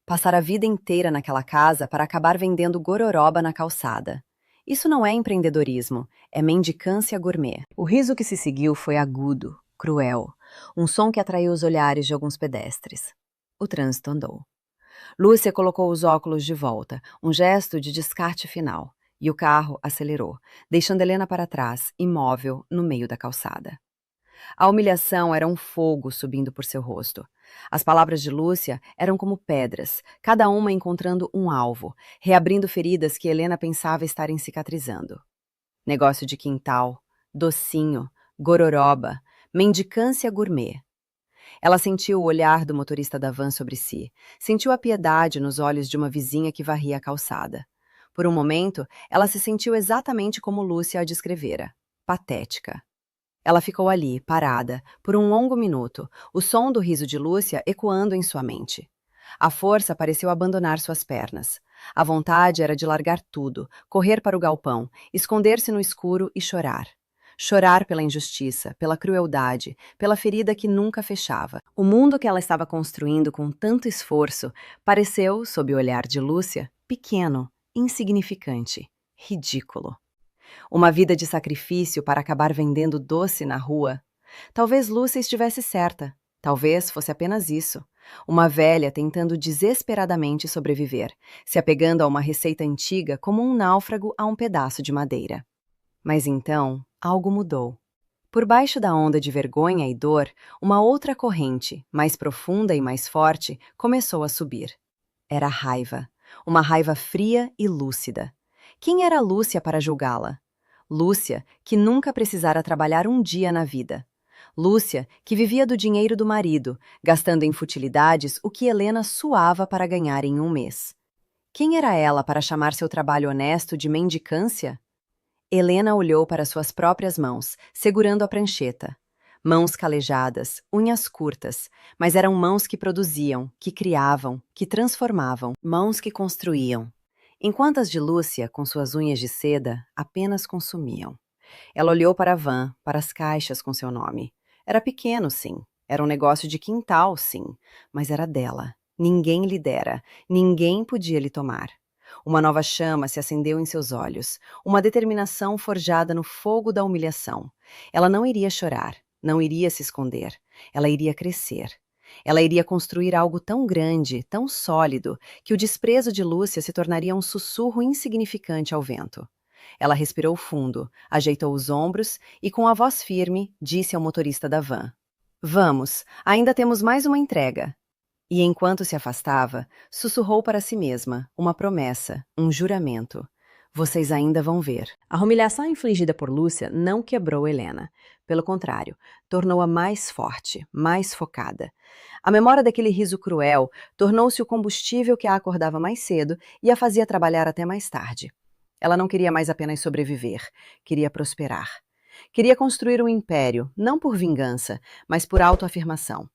Passar a vida inteira naquela casa para acabar vendendo gororoba na calçada. Isso não é empreendedorismo, é mendicância gourmet. O riso que se seguiu foi agudo, cruel, um som que atraiu os olhares de alguns pedestres. O trânsito andou. Lúcia colocou os óculos de volta, um gesto de descarte final, e o carro acelerou, deixando Helena para trás, imóvel, no meio da calçada. A humilhação era um fogo subindo por seu rosto. As palavras de Lúcia eram como pedras, cada uma encontrando um alvo, reabrindo feridas que Helena pensava estarem cicatrizando. Negócio de quintal, docinho, gororoba, mendicância gourmet. Ela sentiu o olhar do motorista da van sobre si, sentiu a piedade nos olhos de uma vizinha que varria a calçada. Por um momento, ela se sentiu exatamente como Lúcia a descrevera, patética. Ela ficou ali, parada, por um longo minuto, o som do riso de Lúcia ecoando em sua mente. A força pareceu abandonar suas pernas. A vontade era de largar tudo, correr para o galpão, esconder-se no escuro e chorar. Chorar pela injustiça, pela crueldade, pela ferida que nunca fechava. O mundo que ela estava construindo com tanto esforço pareceu, sob o olhar de Lúcia, pequeno, insignificante, ridículo. Uma vida de sacrifício para acabar vendendo doce na rua. Talvez Lúcia estivesse certa. Talvez fosse apenas isso. Uma velha tentando desesperadamente sobreviver, se apegando a uma receita antiga como um náufrago a um pedaço de madeira. Mas então, algo mudou. Por baixo da onda de vergonha e dor, uma outra corrente, mais profunda e mais forte, começou a subir. Era a raiva. Uma raiva fria e lúcida. Quem era Lúcia para julgá-la? Lúcia, que nunca precisara trabalhar um dia na vida. Lúcia, que vivia do dinheiro do marido, gastando em futilidades o que Helena suava para ganhar em um mês. Quem era ela para chamar seu trabalho honesto de mendicância? Helena olhou para suas próprias mãos, segurando a prancheta. Mãos calejadas, unhas curtas, mas eram mãos que produziam, que criavam, que transformavam, mãos que construíam. Enquanto as de Lúcia, com suas unhas de seda, apenas consumiam. Ela olhou para a van, para as caixas com seu nome. Era pequeno, sim. Era um negócio de quintal, sim. Mas era dela. Ninguém lhe dera. Ninguém podia lhe tomar. Uma nova chama se acendeu em seus olhos. Uma determinação forjada no fogo da humilhação. Ela não iria chorar. Não iria se esconder. Ela iria crescer. Ela iria construir algo tão grande, tão sólido, que o desprezo de Lúcia se tornaria um sussurro insignificante ao vento. Ela respirou fundo, ajeitou os ombros e, com a voz firme, disse ao motorista da van: "Vamos, ainda temos mais uma entrega." E, enquanto se afastava, sussurrou para si mesma uma promessa, um juramento. "Vocês ainda vão ver." A humilhação infligida por Lúcia não quebrou Helena. Pelo contrário, tornou-a mais forte, mais focada. A memória daquele riso cruel tornou-se o combustível que a acordava mais cedo e a fazia trabalhar até mais tarde. Ela não queria mais apenas sobreviver, queria prosperar. Queria construir um império, não por vingança, mas por autoafirmação.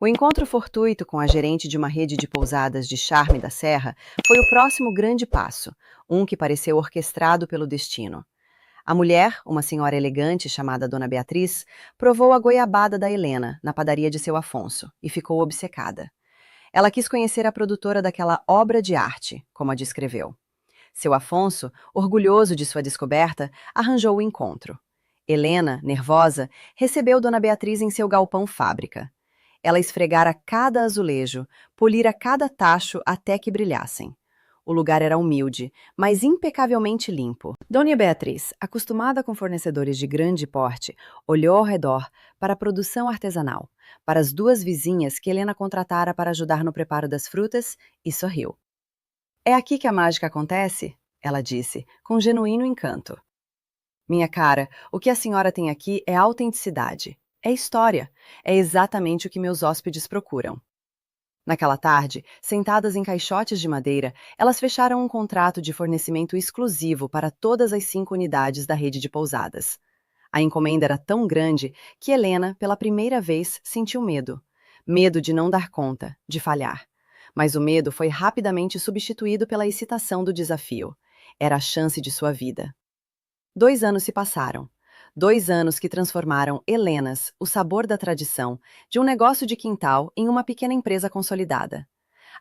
O encontro fortuito com a gerente de uma rede de pousadas de Charme da Serra foi o próximo grande passo, um que pareceu orquestrado pelo destino. A mulher, uma senhora elegante chamada Dona Beatriz, provou a goiabada da Helena na padaria de seu Afonso e ficou obcecada. Ela quis conhecer a produtora daquela obra de arte, como a descreveu. Seu Afonso, orgulhoso de sua descoberta, arranjou o encontro. Helena, nervosa, recebeu Dona Beatriz em seu galpão fábrica. Ela esfregara cada azulejo, polira cada tacho até que brilhassem. O lugar era humilde, mas impecavelmente limpo. Dona Beatriz, acostumada com fornecedores de grande porte, olhou ao redor para a produção artesanal, para as duas vizinhas que Helena contratara para ajudar no preparo das frutas, e sorriu. "É aqui que a mágica acontece?" ela disse, com genuíno encanto. "Minha cara, o que a senhora tem aqui é autenticidade. É história. É exatamente o que meus hóspedes procuram." Naquela tarde, sentadas em caixotes de madeira, elas fecharam um contrato de fornecimento exclusivo para todas as 5 unidades da rede de pousadas. A encomenda era tão grande que Helena, pela primeira vez, sentiu medo. Medo de não dar conta, de falhar. Mas o medo foi rapidamente substituído pela excitação do desafio. Era a chance de sua vida. 2 anos se passaram. 2 anos que transformaram Helenas, o sabor da tradição, de um negócio de quintal em uma pequena empresa consolidada.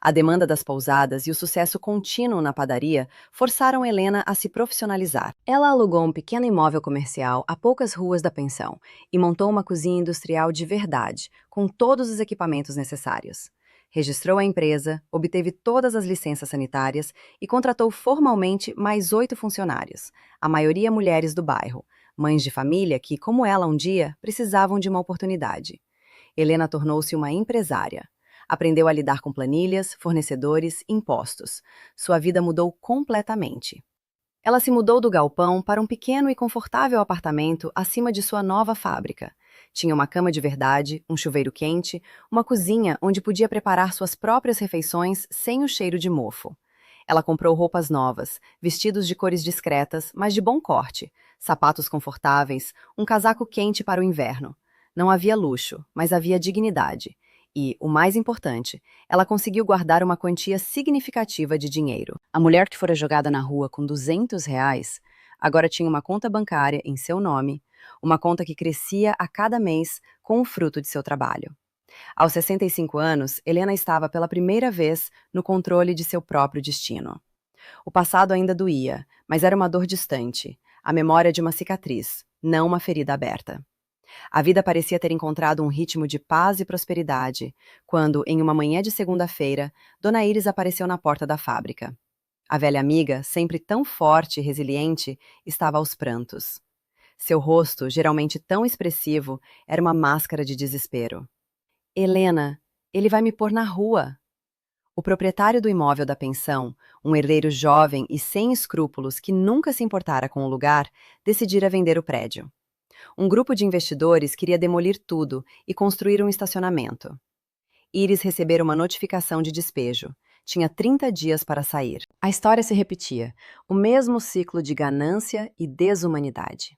A demanda das pousadas e o sucesso contínuo na padaria forçaram Helena a se profissionalizar. Ela alugou um pequeno imóvel comercial a poucas ruas da pensão e montou uma cozinha industrial de verdade, com todos os equipamentos necessários. Registrou a empresa, obteve todas as licenças sanitárias e contratou formalmente mais 8 funcionários, a maioria mulheres do bairro, mães de família que, como ela um dia, precisavam de uma oportunidade. Helena tornou-se uma empresária. Aprendeu a lidar com planilhas, fornecedores, impostos. Sua vida mudou completamente. Ela se mudou do galpão para um pequeno e confortável apartamento acima de sua nova fábrica. Tinha uma cama de verdade, um chuveiro quente, uma cozinha onde podia preparar suas próprias refeições sem o cheiro de mofo. Ela comprou roupas novas, vestidos de cores discretas, mas de bom corte, sapatos confortáveis, um casaco quente para o inverno. Não havia luxo, mas havia dignidade. E, o mais importante, ela conseguiu guardar uma quantia significativa de dinheiro. A mulher que fora jogada na rua com R$ 200 agora tinha uma conta bancária em seu nome, uma conta que crescia a cada mês com o fruto de seu trabalho. Aos 65 anos, Helena estava pela primeira vez no controle de seu próprio destino. O passado ainda doía, mas era uma dor distante, a memória de uma cicatriz, não uma ferida aberta. A vida parecia ter encontrado um ritmo de paz e prosperidade, quando, em uma manhã de segunda-feira, Dona Iris apareceu na porta da fábrica. A velha amiga, sempre tão forte e resiliente, estava aos prantos. Seu rosto, geralmente tão expressivo, era uma máscara de desespero. "Helena, ele vai me pôr na rua." O proprietário do imóvel da pensão, um herdeiro jovem e sem escrúpulos que nunca se importara com o lugar, decidira vender o prédio. Um grupo de investidores queria demolir tudo e construir um estacionamento. Iris recebera uma notificação de despejo. Tinha 30 dias para sair. A história se repetia, o mesmo ciclo de ganância e desumanidade.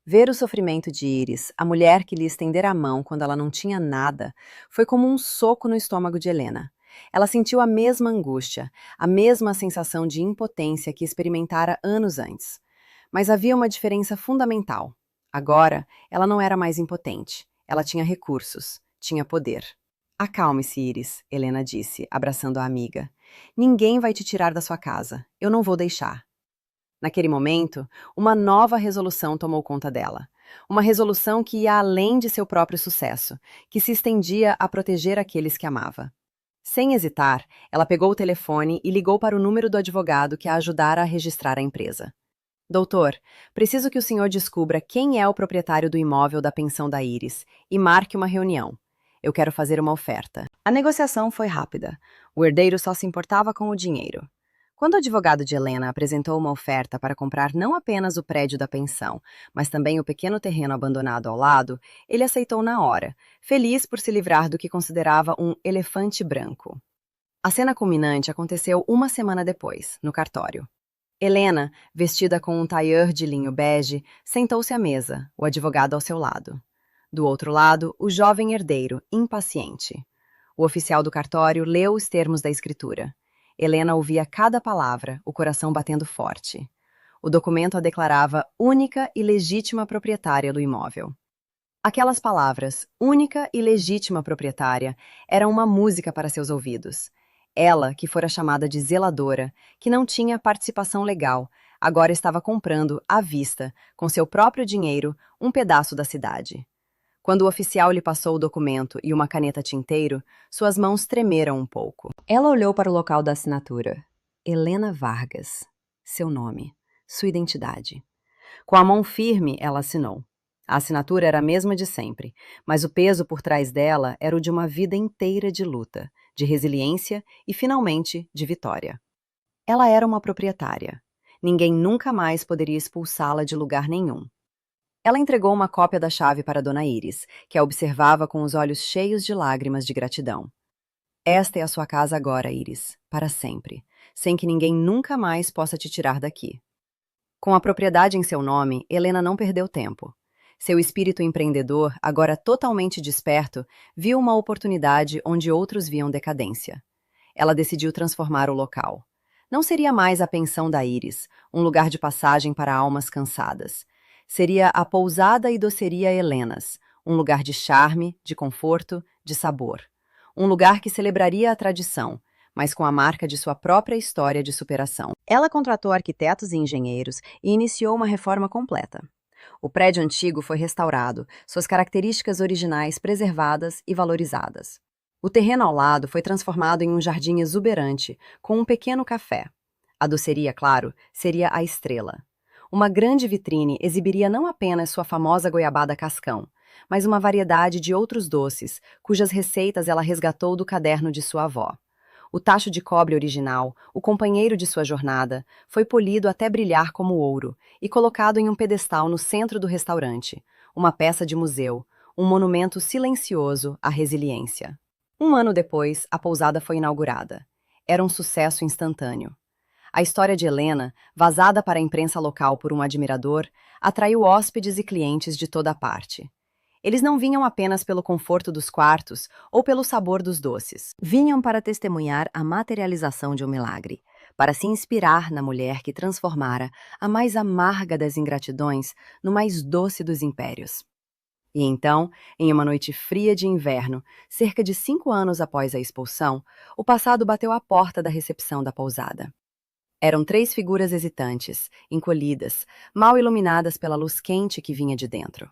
Ver o sofrimento de Iris, a mulher que lhe estendera a mão quando ela não tinha nada, foi como um soco no estômago de Helena. Ela sentiu a mesma angústia, a mesma sensação de impotência que experimentara anos antes. Mas havia uma diferença fundamental. Agora, ela não era mais impotente. Ela tinha recursos, tinha poder. "Acalme-se, Iris", Helena disse, abraçando a amiga. "Ninguém vai te tirar da sua casa. Eu não vou deixar." Naquele momento, uma nova resolução tomou conta dela. Uma resolução que ia além de seu próprio sucesso, que se estendia a proteger aqueles que amava. Sem hesitar, ela pegou o telefone e ligou para o número do advogado que a ajudara a registrar a empresa. "Doutor, preciso que o senhor descubra quem é o proprietário do imóvel da pensão da Iris e marque uma reunião. Eu quero fazer uma oferta." A negociação foi rápida. O herdeiro só se importava com o dinheiro. Quando o advogado de Helena apresentou uma oferta para comprar não apenas o prédio da pensão, mas também o pequeno terreno abandonado ao lado, ele aceitou na hora, feliz por se livrar do que considerava um elefante branco. A cena culminante aconteceu uma semana depois, no cartório. Helena, vestida com um tailleur de linho bege, sentou-se à mesa, o advogado ao seu lado. Do outro lado, o jovem herdeiro, impaciente. O oficial do cartório leu os termos da escritura. Helena ouvia cada palavra, o coração batendo forte. O documento a declarava única e legítima proprietária do imóvel. Aquelas palavras, única e legítima proprietária, eram uma música para seus ouvidos. Ela, que fora chamada de zeladora, que não tinha participação legal, agora estava comprando, à vista, com seu próprio dinheiro, um pedaço da cidade. Quando o oficial lhe passou o documento e uma caneta tinteiro, suas mãos tremeram um pouco. Ela olhou para o local da assinatura. Helena Vargas. Seu nome. Sua identidade. Com a mão firme, ela assinou. A assinatura era a mesma de sempre, mas o peso por trás dela era o de uma vida inteira de luta, de resiliência e, finalmente, de vitória. Ela era uma proprietária. Ninguém nunca mais poderia expulsá-la de lugar nenhum. Ela entregou uma cópia da chave para Dona Iris, que a observava com os olhos cheios de lágrimas de gratidão. Esta é a sua casa agora, Iris, para sempre, sem que ninguém nunca mais possa te tirar daqui. Com a propriedade em seu nome, Helena não perdeu tempo. Seu espírito empreendedor, agora totalmente desperto, viu uma oportunidade onde outros viam decadência. Ela decidiu transformar o local. Não seria mais a pensão da Iris, um lugar de passagem para almas cansadas. Seria a pousada e doceria Helenas, um lugar de charme, de conforto, de sabor. Um lugar que celebraria a tradição, mas com a marca de sua própria história de superação. Ela contratou arquitetos e engenheiros e iniciou uma reforma completa. O prédio antigo foi restaurado, suas características originais preservadas e valorizadas. O terreno ao lado foi transformado em um jardim exuberante, com um pequeno café. A doceria, claro, seria a estrela. Uma grande vitrine exibiria não apenas sua famosa goiabada cascão, mas uma variedade de outros doces, cujas receitas ela resgatou do caderno de sua avó. O tacho de cobre original, o companheiro de sua jornada, foi polido até brilhar como ouro e colocado em um pedestal no centro do restaurante, uma peça de museu, um monumento silencioso à resiliência. Um ano depois, a pousada foi inaugurada. Era um sucesso instantâneo. A história de Helena, vazada para a imprensa local por um admirador, atraiu hóspedes e clientes de toda a parte. Eles não vinham apenas pelo conforto dos quartos ou pelo sabor dos doces. Vinham para testemunhar a materialização de um milagre, para se inspirar na mulher que transformara a mais amarga das ingratidões no mais doce dos impérios. E então, em uma noite fria de inverno, cerca de 5 anos após a expulsão, o passado bateu à porta da recepção da pousada. Eram 3 figuras hesitantes, encolhidas, mal iluminadas pela luz quente que vinha de dentro.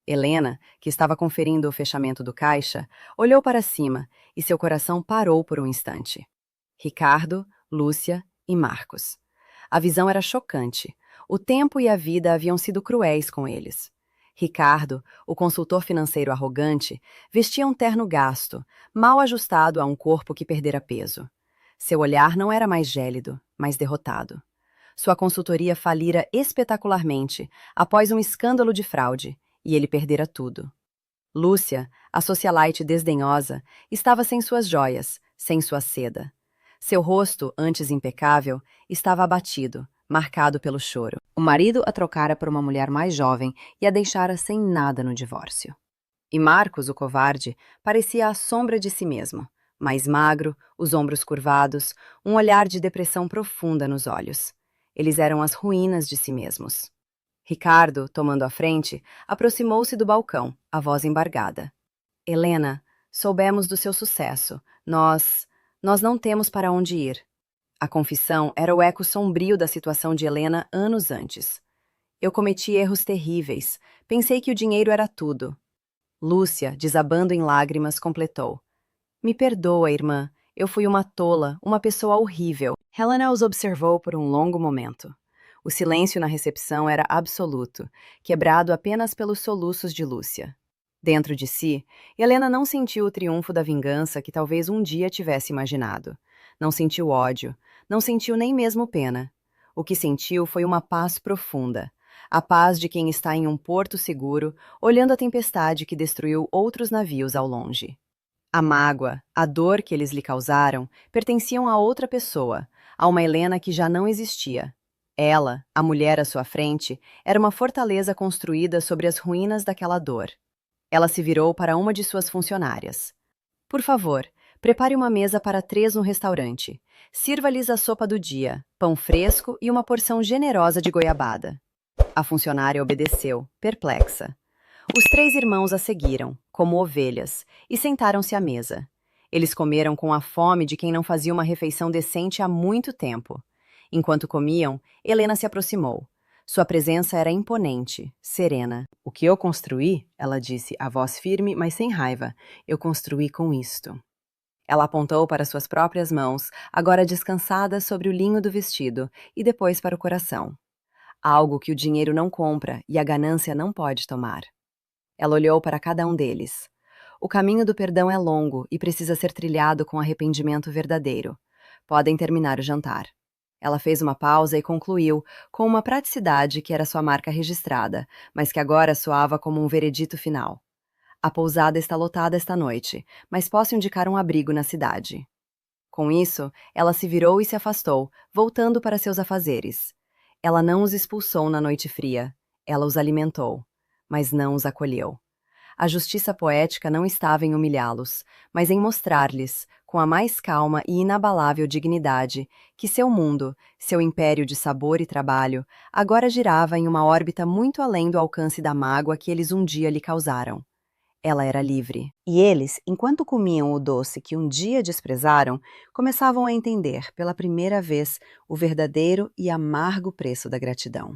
Helena, que estava conferindo o fechamento do caixa, olhou para cima e seu coração parou por um instante. Ricardo, Lúcia e Marcos. A visão era chocante. O tempo e a vida haviam sido cruéis com eles. Ricardo, o consultor financeiro arrogante, vestia um terno gasto, mal ajustado a um corpo que perdera peso. Seu olhar não era mais gélido, mas derrotado. Sua consultoria falira espetacularmente após um escândalo de fraude, e ele perdera tudo. Lúcia, a socialite desdenhosa, estava sem suas joias, sem sua seda. Seu rosto, antes impecável, estava abatido, marcado pelo choro. O marido a trocara por uma mulher mais jovem e a deixara sem nada no divórcio. E Marcos, o covarde, parecia a sombra de si mesmo, mais magro, os ombros curvados, um olhar de depressão profunda nos olhos. Eles eram as ruínas de si mesmos. Ricardo, tomando a frente, aproximou-se do balcão, a voz embargada. Helena, soubemos do seu sucesso. Nós não temos para onde ir. A confissão era o eco sombrio da situação de Helena anos antes. Eu cometi erros terríveis. Pensei que o dinheiro era tudo. Lúcia, desabando em lágrimas, completou. Me perdoa, irmã. Eu fui uma tola, uma pessoa horrível. Helena os observou por um longo momento. O silêncio na recepção era absoluto, quebrado apenas pelos soluços de Lúcia. Dentro de si, Helena não sentiu o triunfo da vingança que talvez um dia tivesse imaginado. Não sentiu ódio, não sentiu nem mesmo pena. O que sentiu foi uma paz profunda, a paz de quem está em um porto seguro, olhando a tempestade que destruiu outros navios ao longe. A mágoa, a dor que eles lhe causaram, pertenciam a outra pessoa, a uma Helena que já não existia. Ela, a mulher à sua frente, era uma fortaleza construída sobre as ruínas daquela dor. Ela se virou para uma de suas funcionárias. Por favor, prepare uma mesa para 3 no restaurante. Sirva-lhes a sopa do dia, pão fresco e uma porção generosa de goiabada. A funcionária obedeceu, perplexa. Os 3 irmãos a seguiram, como ovelhas, e sentaram-se à mesa. Eles comeram com a fome de quem não fazia uma refeição decente há muito tempo. Enquanto comiam, Helena se aproximou. Sua presença era imponente, serena. O que eu construí, ela disse, a voz firme, mas sem raiva, eu construí com isto. Ela apontou para suas próprias mãos, agora descansadas sobre o linho do vestido, e depois para o coração. Algo que o dinheiro não compra e a ganância não pode tomar. Ela olhou para cada um deles. O caminho do perdão é longo e precisa ser trilhado com arrependimento verdadeiro. Podem terminar o jantar. Ela fez uma pausa e concluiu, com uma praticidade que era sua marca registrada, mas que agora soava como um veredito final. A pousada está lotada esta noite, mas posso indicar um abrigo na cidade. Com isso, ela se virou e se afastou, voltando para seus afazeres. Ela não os expulsou na noite fria. Ela os alimentou, mas não os acolheu. A justiça poética não estava em humilhá-los, mas em mostrar-lhes, com a mais calma e inabalável dignidade, que seu mundo, seu império de sabor e trabalho, agora girava em uma órbita muito além do alcance da mágoa que eles um dia lhe causaram. Ela era livre. E eles, enquanto comiam o doce que um dia desprezaram, começavam a entender, pela primeira vez, o verdadeiro e amargo preço da gratidão.